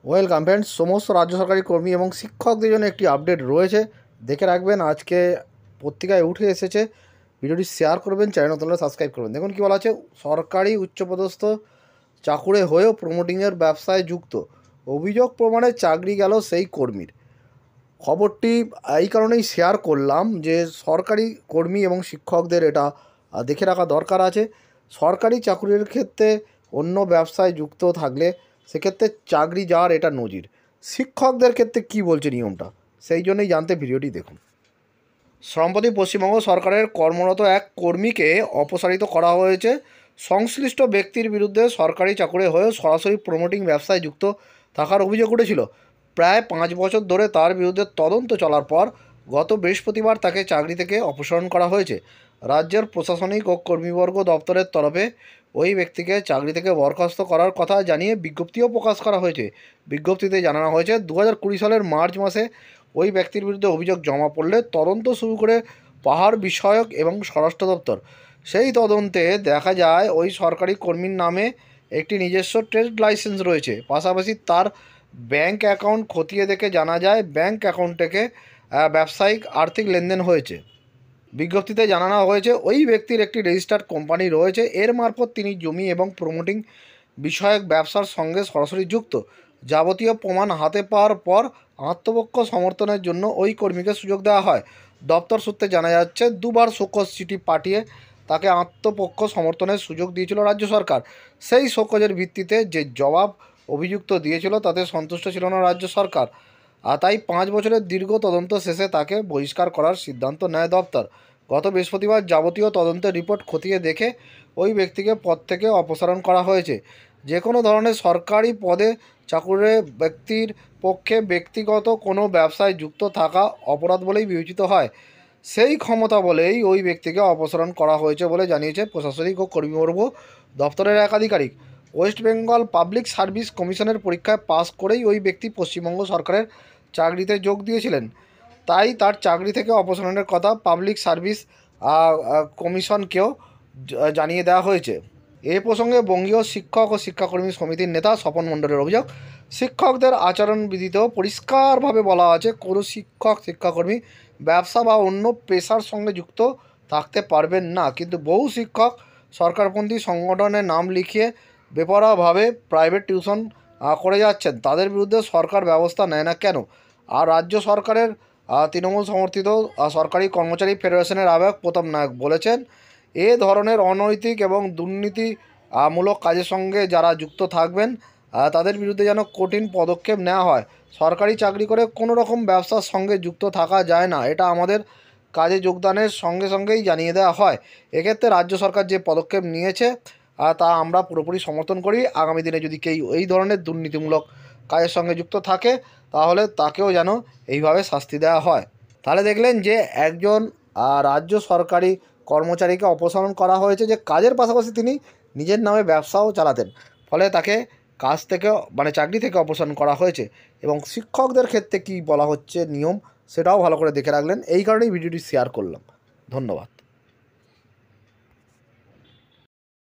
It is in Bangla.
Welcome friends. সমস্ত রাজ্য সরকারি কর্মী এবং শিক্ষকদের জন্য একটি আপডেট রয়েছে, দেখে রাখবেন। আজকে পত্রিকায় উঠে এসেছে, ভিডিওটি শেয়ার করবেন, চ্যানেল নতুন হলে সাবস্ক্রাইব করবেন। দেখুন কী বলা আছে, সরকারি উচ্চপদস্থ চাকুরে হয়েও প্রমোটিংয়ের ব্যবসায় যুক্ত, অভিযোগ প্রমাণে চাকরি গেল সেই কর্মীর। খবরটি এই কারণেই শেয়ার করলাম যে সরকারি কর্মী এবং শিক্ষকদের এটা দেখে রাখা দরকার আছে। সরকারি চাকুরির ক্ষেত্রে অন্য ব্যবসায় যুক্ত থাকলে সেক্ষেত্রে চাকরি যাওয়ার এটা নজির। শিক্ষকদের ক্ষেত্রে কি বলছে নিয়মটা, সেই জন্যই জানতে ভিডিওটি দেখুন। সম্প্রতি পশ্চিমবঙ্গ সরকারের কর্মরত এক কর্মীকে অপসারিত করা হয়েছে। সংশ্লিষ্ট ব্যক্তির বিরুদ্ধে সরকারি চাকুরে হয়েও সরাসরি প্রমোটিং ব্যবসায় যুক্ত থাকার অভিযোগ উঠেছিল। প্রায় 5 বছর ধরে তার বিরুদ্ধে তদন্ত চলার পর গত বৃহস্পতিবার তাকে চাকরি থেকে অপসারণ করা হয়েছে। রাজ্যের প্রশাসনিক ও কর্মীবর্গ দপ্তরের তরফে ওই ব্যক্তিকে চাকরি থেকে বরখাস্ত করার কথা জানিয়ে বিজ্ঞপ্তিও প্রকাশ করা হয়েছে। বিজ্ঞপ্তিতে জানানো হয়েছে 2020 সালের মার্চ মাসে ওই ব্যক্তির বিরুদ্ধে অভিযোগ জমা পড়লে তদন্ত শুরু করে পাহাড় বিষয়ক এবং স্বরাষ্ট্র দপ্তর। সেই তদন্তে দেখা যায় ওই সরকারি কর্মীর নামে একটি নিজস্ব ট্রেড লাইসেন্স রয়েছে। পাশাপাশি তার ব্যাংক অ্যাকাউন্ট খতিয়ে দেখে জানা যায় ব্যাংক অ্যাকাউন্ট থেকে ব্যবসায়িক আর্থিক লেনদেন হয়েছে। বিজ্ঞপ্তিতে জানানো হয়েছে ওই ব্যক্তির একটি রেজিস্টার্ড কোম্পানি রয়েছে, এর মারফত তিনি জমি এবং প্রমোটিং বিষয়ক ব্যবসার সঙ্গে সরাসরি যুক্ত। যাবতীয় প্রমাণ হাতে পাওয়ার পর আত্মপক্ষ সমর্থনের জন্য ওই কর্মীকে সুযোগ দেওয়া হয়। দপ্তর সূত্রে জানা যাচ্ছে 2বার শোকজ চিঠি পাঠিয়ে তাকে আত্মপক্ষ সমর্থনের সুযোগ দিয়েছিল রাজ্য সরকার। সেই শোকজের ভিত্তিতে যে জবাব অভিযুক্ত দিয়েছিল তাতে সন্তুষ্ট ছিল না রাজ্য সরকার, আর তাই 5 বছরের দীর্ঘ তদন্ত শেষে তাকে বহিষ্কার করার সিদ্ধান্ত নেয় দপ্তর। গত বৃহস্পতিবার যাবতীয় তদন্তের রিপোর্ট খতিয়ে দেখে ওই ব্যক্তিকে পদ থেকে অপসারণ করা হয়েছে। যে কোনো ধরনের সরকারি পদে চাকুরে ব্যক্তির পক্ষে ব্যক্তিগত কোনো ব্যবসায় যুক্ত থাকা অপরাধ বলেই বিবেচিত হয়। সেই ক্ষমতা বলেই ওই ব্যক্তিকে অপসারণ করা হয়েছে বলে জানিয়েছে প্রশাসনিক ও কর্মীবর্গ দপ্তরের এক আধিকারিক। ওয়েস্ট বেঙ্গল পাবলিক সার্ভিস কমিশনের পরীক্ষায় পাস করেই ওই ব্যক্তি পশ্চিমবঙ্গ সরকারের চাকরিতে যোগ দিয়েছিলেন, তাই তার চাকরি থেকে অপসারণের কথা পাবলিক সার্ভিস কমিশনকেও জানিয়ে দেওয়া হয়েছে। এ প্রসঙ্গে বঙ্গীয় শিক্ষক ও শিক্ষাকর্মী সমিতির নেতা স্বপন মণ্ডলের অভিযোগ, শিক্ষকদের আচরণবিধিতেও পরিষ্কারভাবে বলা আছে কোনো শিক্ষক শিক্ষাকর্মী ব্যবসা বা অন্য পেশার সঙ্গে যুক্ত থাকতে পারবেন না, কিন্তু বহু শিক্ষক সরকারপন্থী সংগঠনের নাম লিখিয়ে বেপরোয়াভাবে প্রাইভেট টিউশন করে যাচ্ছেন। তাদের বিরুদ্ধে সরকার ব্যবস্থা নেয় না কেন? আর রাজ্য সরকারের তৃণমূল সমর্থিত সরকারি কর্মচারী ফেডারেশনের আহ্বায়ক প্রতাপ নায়ক বলেছেন, এ ধরনের অনৈতিক এবং দুর্নীতিমূলক কাজের সঙ্গে যারা যুক্ত থাকবেন তাদের বিরুদ্ধে যেন কঠিন পদক্ষেপ নেওয়া হয়। সরকারি চাকরি করে কোনো রকম ব্যবসার সঙ্গে যুক্ত থাকা যায় না, এটা আমাদের কাজে যোগদানের সঙ্গে সঙ্গেই জানিয়ে দেওয়া হয়। এক্ষেত্রে রাজ্য সরকার যে পদক্ষেপ নিয়েছে তা আমরা পুরোপুরি সমর্থন করি। আগামী দিনে যদি কেউ এই ধরনের দুর্নীতিমূলক কাজের সঙ্গে যুক্ত থাকে তাহলে তাকেও যেন এইভাবে শাস্তি দেওয়া হয়। তাহলে দেখলেন যে একজন রাজ্য সরকারি কর্মচারীকে অপসারণ করা হয়েছে যে কাজের পাশাপাশি তিনি নিজের নামে ব্যবসাও চালাতেন, ফলে তাকে কাজ থেকে চাকরি থেকে অপসারণ করা হয়েছে। এবং শিক্ষকদের ক্ষেত্রে কী বলা হচ্ছে নিয়ম, সেটাও ভালো করে দেখে রাখলেন। এই কারণেই ভিডিওটি শেয়ার করলাম। ধন্যবাদ।